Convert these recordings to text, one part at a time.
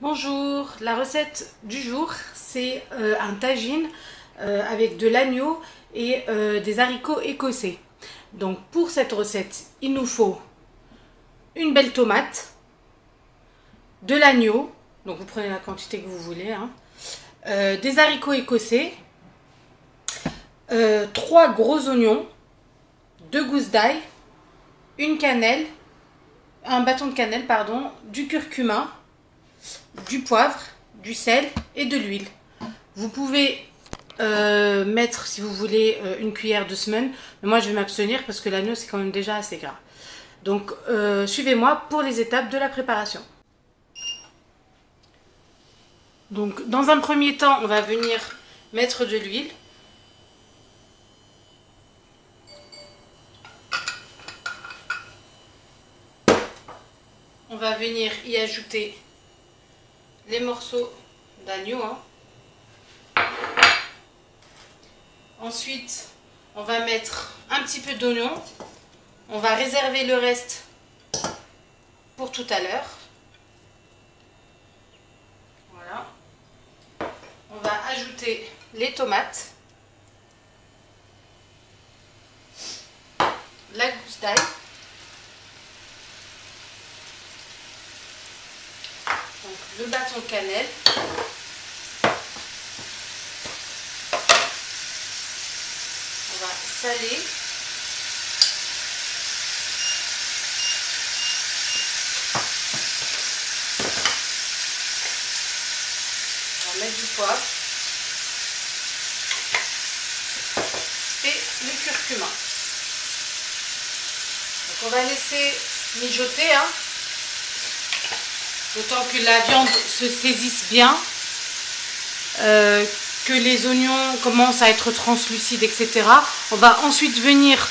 Bonjour, la recette du jour c'est un tagine avec de l'agneau et des haricots écossais. Donc pour cette recette il nous faut une belle tomate, de l'agneau, donc vous prenez la quantité que vous voulez, hein, des haricots écossais, 3 gros oignons, 2 gousses d'ail, une cannelle, un bâton de cannelle pardon, du curcuma, du poivre, du sel et de l'huile. Vous pouvez mettre, si vous voulez, une cuillère de semen, mais moi je vais m'abstenir parce que l'agneau c'est quand même déjà assez gras. Donc suivez-moi pour les étapes de la préparation. Donc dans un premier temps, on va venir mettre de l'huile. On va venir y ajouter les morceaux d'agneau. Ensuite, on va mettre un petit peu d'oignon. On va réserver le reste pour tout à l'heure. Voilà. On va ajouter les tomates, la gousse d'ail, le bâton de cannelle, on va saler, on va mettre du poivre et le curcuma. Donc on va laisser mijoter, d'autant que la viande se saisisse bien, que les oignons commencent à être translucides, etc. On va ensuite venir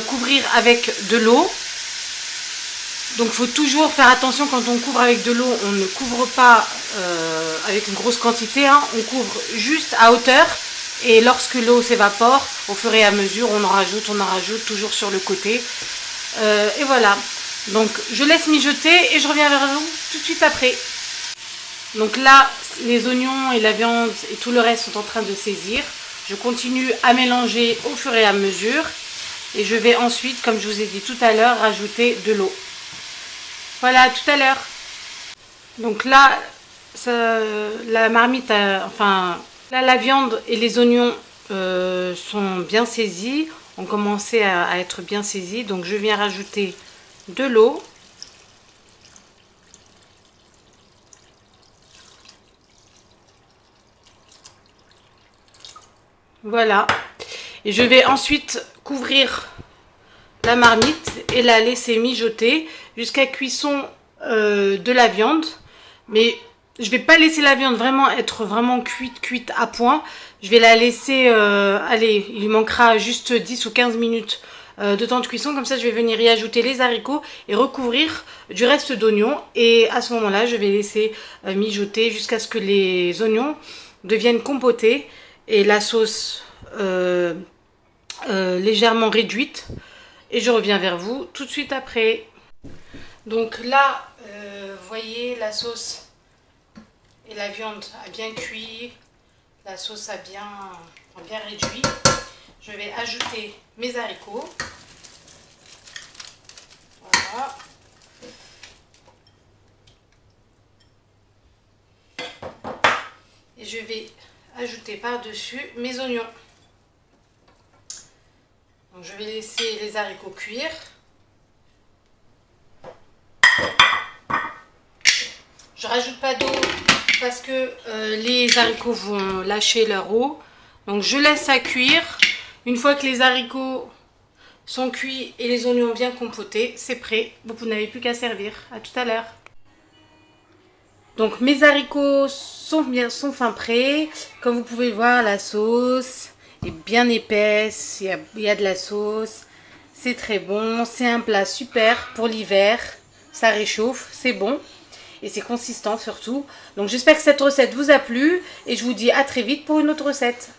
couvrir avec de l'eau. Donc il faut toujours faire attention quand on couvre avec de l'eau, on ne couvre pas avec une grosse quantité, on couvre juste à hauteur. Et lorsque l'eau s'évapore, au fur et à mesure, on en rajoute, toujours sur le côté. Et voilà. Donc je laisse mijoter et je reviens vers vous tout de suite après. Donc là, les oignons et la viande et tout le reste sont en train de saisir. Je continue à mélanger au fur et à mesure. Et je vais ensuite, comme je vous ai dit tout à l'heure, rajouter de l'eau. Voilà, à tout à l'heure. Donc là, la marmite, là la viande et les oignons sont bien saisis, ont commencé à être bien saisis. Donc je viens rajouter de l'eau. Voilà. Et je vais ensuite couvrir la marmite et la laisser mijoter jusqu'à cuisson de la viande. Mais je ne vais pas laisser la viande être vraiment cuite à point. Je vais la laisser, allez, il lui manquera juste 10 ou 15 minutes de temps de cuisson. Comme ça, je vais venir y ajouter les haricots et recouvrir du reste d'oignons. Et à ce moment-là, je vais laisser mijoter jusqu'à ce que les oignons deviennent compotés et la sauce légèrement réduite. Et je reviens vers vous tout de suite après. Donc là, vous voyez, la sauce et la viande a bien cuit. La sauce a bien réduit. Je vais ajouter mes haricots. Voilà. Et je vais ajouter par-dessus mes oignons. Donc je vais laisser les haricots cuire. Je rajoute pas d'eau parce que les haricots vont lâcher leur eau. Donc je laisse ça cuire. Une fois que les haricots sont cuits et les oignons bien compotés, c'est prêt. Vous n'avez plus qu'à servir. À tout à l'heure. Donc mes haricots sont fin prêts. Comme vous pouvez le voir, la sauce est bien épaisse. Il y a de la sauce. C'est très bon. C'est un plat super pour l'hiver. Ça réchauffe. C'est bon. Et c'est consistant surtout. Donc j'espère que cette recette vous a plu. Et je vous dis à très vite pour une autre recette.